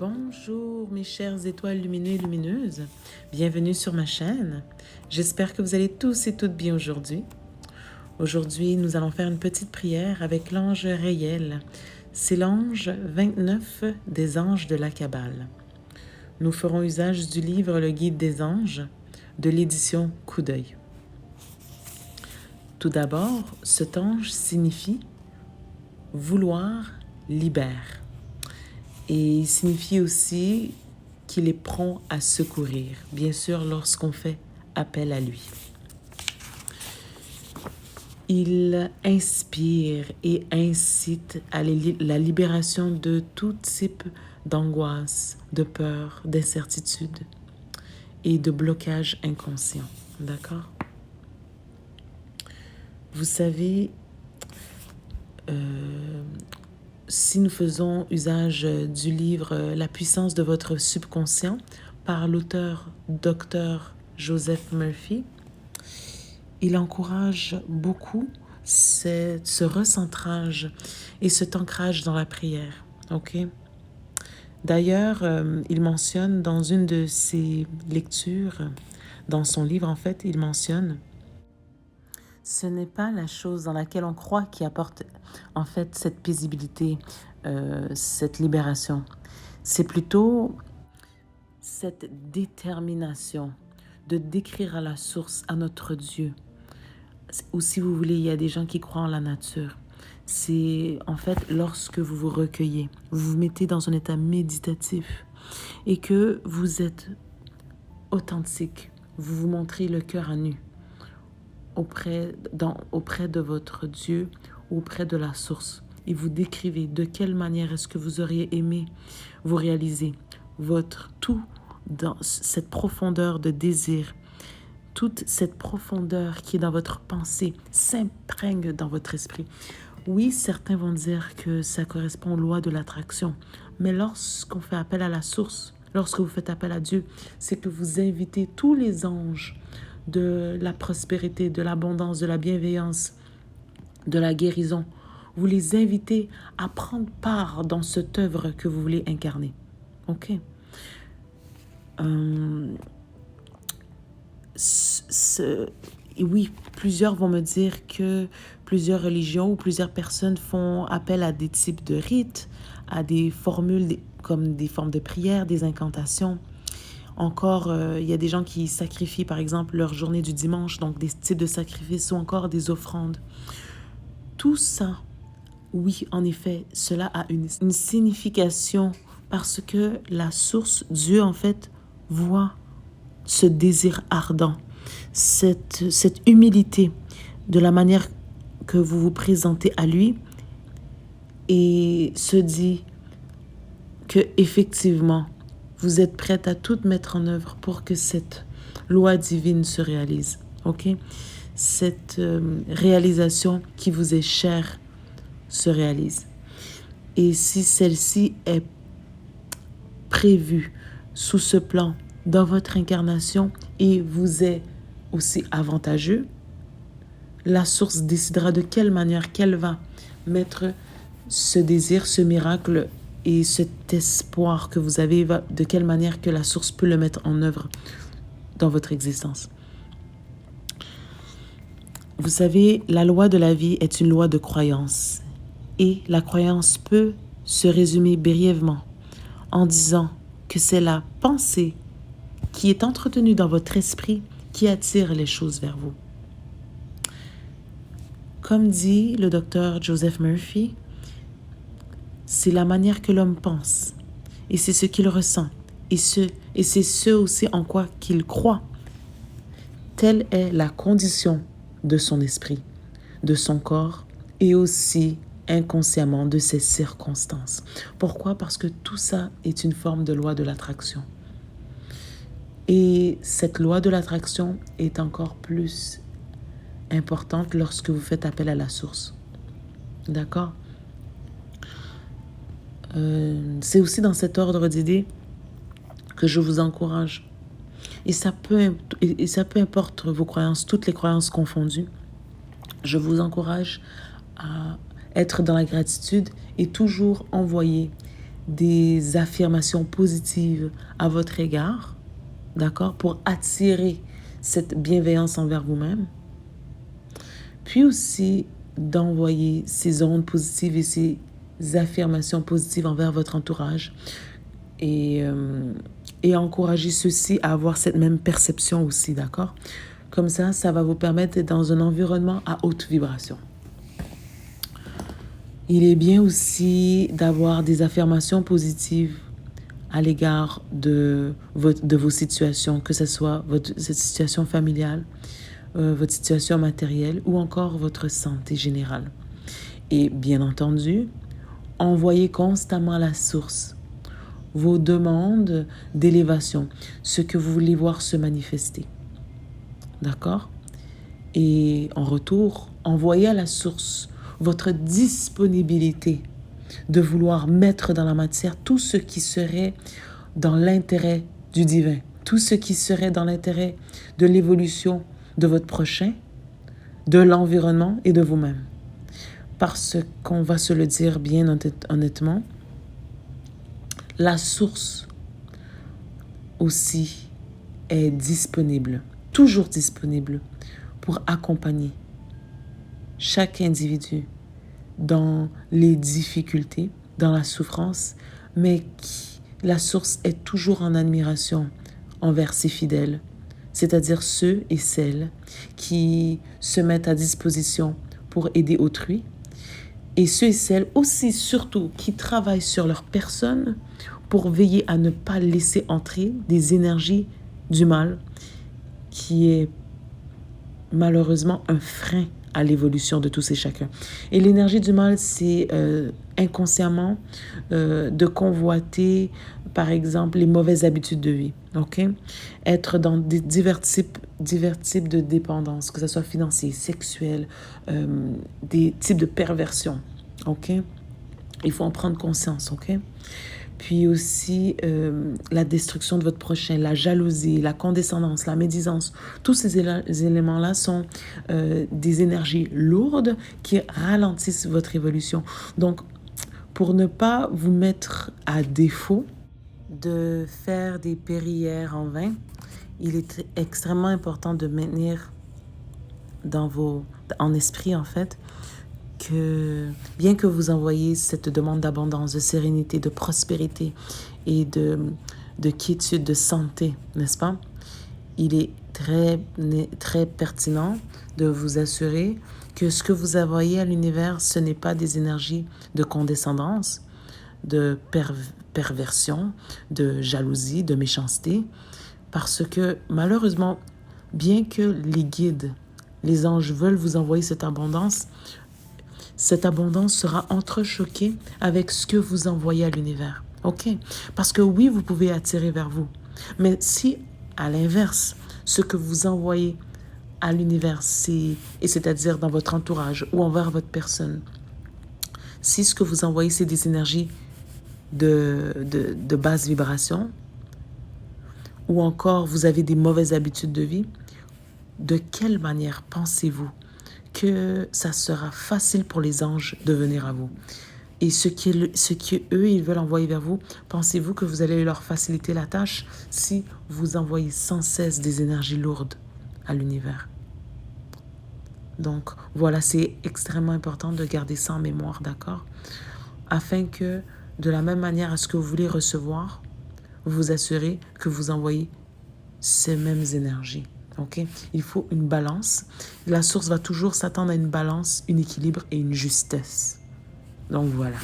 Bonjour mes chères étoiles lumineux et lumineuses, bienvenue sur ma chaîne. J'espère que vous allez tous et toutes bien aujourd'hui. Aujourd'hui, nous allons faire une petite prière avec l'ange Réel. C'est l'ange 29 des anges de la Kabbale. Nous ferons usage du livre Le Guide des anges de l'édition Coup d'œil. Tout d'abord, cet ange signifie vouloir libère. Et il signifie aussi qu'il est prompt à secourir, bien sûr lorsqu'on fait appel à lui. Il inspire et incite à la libération de tout type d'angoisse, de peur, d'incertitude et de blocage inconscient. D'accord? Vous savez, si nous faisons usage du livre La puissance de votre subconscient par l'auteur Dr. Joseph Murphy, il encourage beaucoup ce recentrage et cet ancrage dans la prière. Ok? D'ailleurs, il mentionne dans une de ses lectures, dans son livre en fait, il mentionne ce n'est pas la chose dans laquelle on croit qui apporte en fait cette paisibilité, cette libération. C'est plutôt cette détermination de décrire à la source, à notre Dieu. Ou si vous voulez, il y a des gens qui croient en la nature. C'est en fait lorsque vous vous recueillez, vous vous mettez dans un état méditatif et que vous êtes authentique, vous vous montrez le cœur à nu auprès de votre Dieu, auprès de la source. Et vous décrivez de quelle manière est-ce que vous auriez aimé vous réaliser votre tout dans cette profondeur de désir. Toute cette profondeur qui est dans votre pensée s'imprègne dans votre esprit. Oui, certains vont dire que ça correspond aux lois de l'attraction, mais lorsqu'on fait appel à la source, lorsque vous faites appel à Dieu, c'est que vous invitez tous les anges de la prospérité, de l'abondance, de la bienveillance, de la guérison. Vous les invitez à prendre part dans cette œuvre que vous voulez incarner. Ok? Oui, plusieurs vont me dire que plusieurs religions ou plusieurs personnes font appel à des types de rites, à des formules comme des formes de prière, des incantations. Encore, il y a des gens qui sacrifient, par exemple, leur journée du dimanche, donc des types de sacrifices ou encore des offrandes. Tout ça, oui, en effet, cela a une signification parce que la source, Dieu, en fait, voit ce désir ardent, cette humilité de la manière que vous vous présentez à lui et se dit que effectivement, vous êtes prête à tout mettre en œuvre pour que cette loi divine se réalise. Ok? Cette réalisation qui vous est chère se réalise. Et si celle-ci est prévue sous ce plan dans votre incarnation et vous est aussi avantageux, la source décidera de quelle manière qu'elle va mettre ce désir, ce miracle et cet espoir que vous avez, de quelle manière que la source peut le mettre en œuvre dans votre existence. Vous savez, la loi de la vie est une loi de croyance. Et la croyance peut se résumer brièvement en disant que c'est la pensée qui est entretenue dans votre esprit qui attire les choses vers vous. Comme dit le docteur Joseph Murphy, c'est la manière que l'homme pense et c'est ce qu'il ressent et c'est ce aussi en quoi qu'il croit. Telle est la condition de son esprit, de son corps et aussi inconsciemment de ses circonstances. Pourquoi? Parce que tout ça est une forme de loi de l'attraction. Et cette loi de l'attraction est encore plus importante lorsque vous faites appel à la source. D'accord? C'est aussi dans cet ordre d'idées que je vous encourage. Et ça peu importe vos croyances, toutes les croyances confondues. Je vous encourage à être dans la gratitude et toujours envoyer des affirmations positives à votre égard, d'accord, pour attirer cette bienveillance envers vous-même. Puis aussi d'envoyer ces ondes positives et ces affirmations positives envers votre entourage et encourager ceux-ci à avoir cette même perception aussi, d'accord? Comme ça va vous permettre d'être dans un environnement à haute vibration. Il est bien aussi d'avoir des affirmations positives à l'égard de vos situations, que ce soit cette situation familiale, votre situation matérielle ou encore votre santé générale. Et bien entendu, envoyez constamment à la source vos demandes d'élévation, ce que vous voulez voir se manifester. D'accord? Et en retour, envoyez à la source votre disponibilité de vouloir mettre dans la matière tout ce qui serait dans l'intérêt du divin, tout ce qui serait dans l'intérêt de l'évolution de votre prochain, de l'environnement et de vous-même. Parce qu'on va se le dire bien honnêtement, la source aussi est disponible, toujours disponible pour accompagner chaque individu dans les difficultés, dans la souffrance, mais la source est toujours en admiration envers ses fidèles, c'est-à-dire ceux et celles qui se mettent à disposition pour aider autrui, et ceux et celles aussi, surtout, qui travaillent sur leur personne pour veiller à ne pas laisser entrer des énergies du mal, qui est malheureusement un frein à l'évolution de tous et chacun. Et l'énergie du mal, c'est inconsciemment de convoiter, par exemple, les mauvaises habitudes de vie. Ok? Être dans divers types de dépendances, que ce soit financier, sexuel, des types de perversion. Ok? Il faut en prendre conscience. Ok? Puis aussi la destruction de votre prochain, la jalousie, la condescendance, la médisance. Tous ces éléments-là sont des énergies lourdes qui ralentissent votre évolution. Donc, pour ne pas vous mettre à défaut de faire des prières en vain, il est extrêmement important de maintenir en esprit, en fait, que bien que vous envoyez cette demande d'abondance, de sérénité, de prospérité et de quiétude, de santé, n'est-ce pas? Il est très pertinent de vous assurer que ce que vous envoyez à l'univers, ce n'est pas des énergies de condescendance, de perversion, de jalousie, de méchanceté, parce que malheureusement, bien que les guides, les anges veulent vous envoyer cette abondance sera entrechoquée avec ce que vous envoyez à l'univers. OK? Parce que oui, vous pouvez attirer vers vous. Mais si, à l'inverse, ce que vous envoyez à l'univers, c'est-à-dire dans votre entourage ou envers votre personne, si ce que vous envoyez, c'est des énergies de basse vibration, ou encore vous avez des mauvaises habitudes de vie, de quelle manière pensez-vous que ça sera facile pour les anges de venir à vous? Et ce qu'eux, ils veulent envoyer vers vous, pensez-vous que vous allez leur faciliter la tâche si vous envoyez sans cesse des énergies lourdes à l'univers? Donc, voilà, c'est extrêmement important de garder ça en mémoire, d'accord? Afin que, de la même manière à ce que vous voulez recevoir, vous vous assurez que vous envoyez ces mêmes énergies. Okay? Il faut une balance. La source va toujours s'attendre à une balance, un équilibre et une justesse. Donc voilà.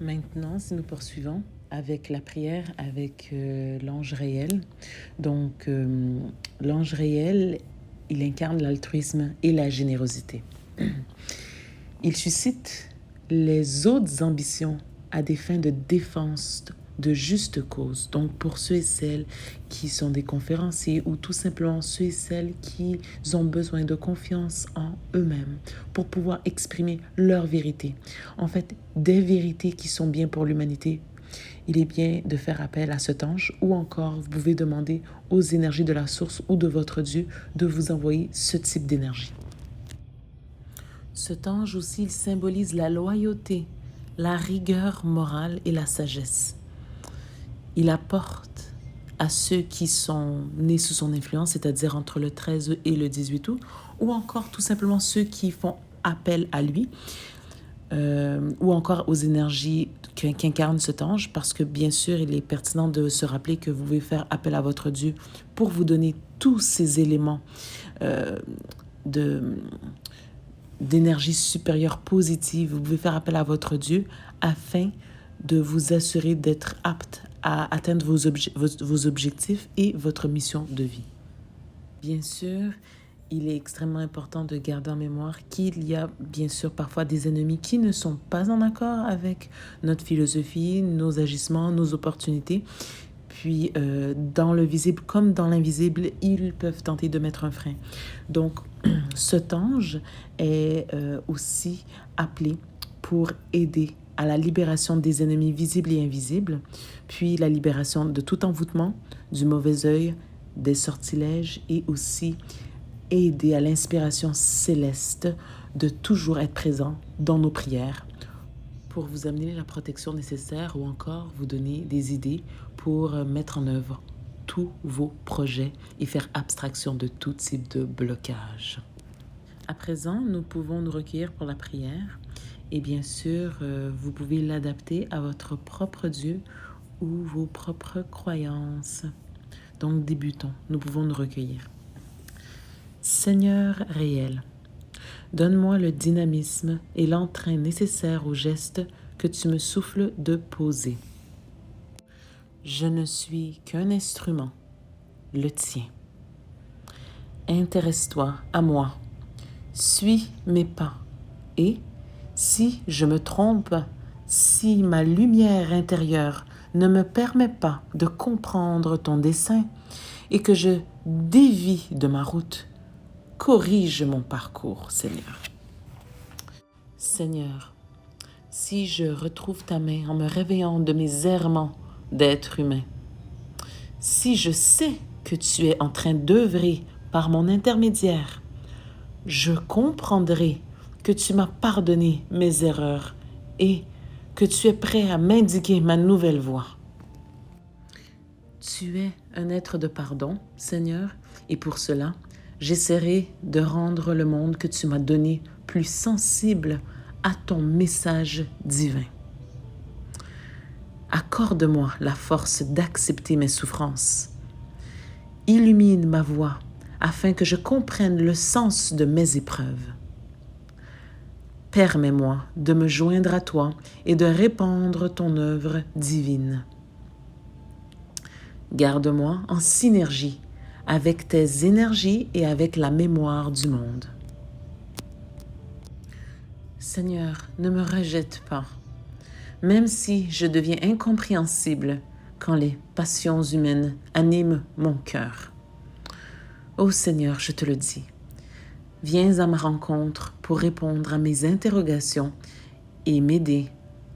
Maintenant, si nous poursuivons avec la prière avec l'ange réel. Donc, l'ange réel, il incarne l'altruisme et la générosité. Il suscite les autres ambitions à des fins de défense de juste cause. Donc, pour ceux et celles qui sont des conférenciers ou tout simplement ceux et celles qui ont besoin de confiance en eux-mêmes pour pouvoir exprimer leur vérité. En fait, des vérités qui sont bien pour l'humanité. Il est bien de faire appel à cet ange ou encore vous pouvez demander aux énergies de la source ou de votre Dieu de vous envoyer ce type d'énergie. Cet ange aussi, il symbolise la loyauté, la rigueur morale et la sagesse. Il apporte à ceux qui sont nés sous son influence, c'est-à-dire entre le 13 et le 18 août, ou encore tout simplement ceux qui font appel à lui, ou encore aux énergies qu'incarne cet ange, parce que bien sûr, il est pertinent de se rappeler que vous pouvez faire appel à votre Dieu pour vous donner tous ces éléments de d'énergie supérieure positive. Vous pouvez faire appel à votre Dieu afin de vous assurer d'être apte à atteindre vos objectifs et votre mission de vie. Bien sûr, il est extrêmement important de garder en mémoire qu'il y a bien sûr parfois des ennemis qui ne sont pas en accord avec notre philosophie, nos agissements, nos opportunités. Puis, dans le visible comme dans l'invisible, ils peuvent tenter de mettre un frein. Donc, cet ange est aussi appelé pour aider à la libération des ennemis visibles et invisibles, puis la libération de tout envoûtement, du mauvais œil, des sortilèges et aussi aider à l'inspiration céleste de toujours être présent dans nos prières pour vous amener la protection nécessaire ou encore vous donner des idées pour mettre en œuvre tous vos projets et faire abstraction de tout type de blocage. À présent, nous pouvons nous recueillir pour la prière et bien sûr, vous pouvez l'adapter à votre propre Dieu ou vos propres croyances. Donc, débutons. Nous pouvons nous recueillir. Seigneur réel, donne-moi le dynamisme et l'entrain nécessaires aux gestes que tu me souffles de poser. Je ne suis qu'un instrument, le tien. Intéresse-toi à moi, suis mes pas et, si je me trompe, si ma lumière intérieure ne me permet pas de comprendre ton dessein et que je dévie de ma route, corrige mon parcours, Seigneur. Seigneur, si je retrouve ta main en me réveillant de mes errements d'être humain, si je sais que tu es en train d'œuvrer par mon intermédiaire, je comprendrai que tu m'as pardonné mes erreurs et que tu es prêt à m'indiquer ma nouvelle voie. Tu es un être de pardon, Seigneur, et pour cela, j'essaierai de rendre le monde que tu m'as donné plus sensible à ton message divin. Accorde-moi la force d'accepter mes souffrances. Illumine ma voie afin que je comprenne le sens de mes épreuves. Permets-moi de me joindre à toi et de répandre ton œuvre divine. Garde-moi en synergie avec tes énergies et avec la mémoire du monde. Seigneur, ne me rejette pas, même si je deviens incompréhensible quand les passions humaines animent mon cœur. Ô Seigneur, je te le dis, viens à ma rencontre pour répondre à mes interrogations et m'aider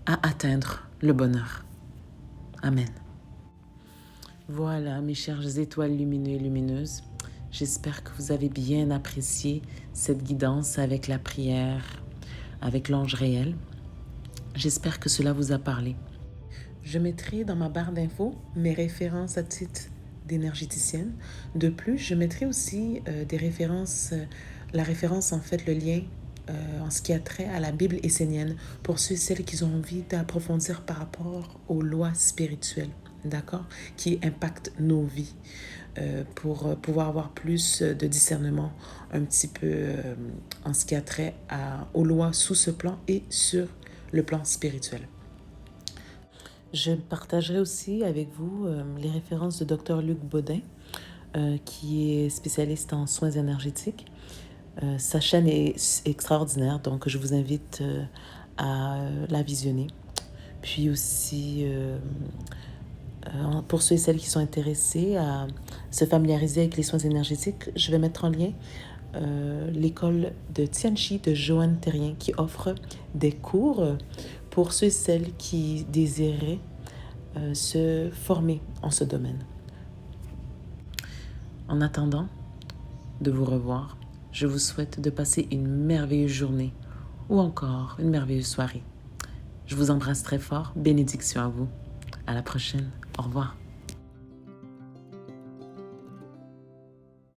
à atteindre le bonheur. Amen. Voilà, mes chères étoiles lumineux et lumineuses, j'espère que vous avez bien apprécié cette guidance avec la prière, avec l'ange réel. J'espère que cela vous a parlé. Je mettrai dans ma barre d'infos mes références à titre d'énergéticienne. De plus, je mettrai aussi des références, la référence en fait, le lien en ce qui a trait à la Bible essénienne pour ceux et celles qui ont envie d'approfondir par rapport aux lois spirituelles, d'accord, qui impactent nos vies pour pouvoir avoir plus de discernement un petit peu en ce qui a trait aux lois sous ce plan et sur le plan spirituel. Je partagerai aussi avec vous les références de Dr. Luc Baudin, qui est spécialiste en soins énergétiques. Sa chaîne est extraordinaire, donc je vous invite à la visionner. Puis aussi, pour ceux et celles qui sont intéressés à se familiariser avec les soins énergétiques, je vais mettre en lien l'école de Tianchi de Joanne Terrien qui offre des cours pour ceux et celles qui désiraient se former en ce domaine. En attendant de vous revoir, je vous souhaite de passer une merveilleuse journée ou encore une merveilleuse soirée. Je vous embrasse très fort. Bénédiction à vous. À la prochaine. Au revoir.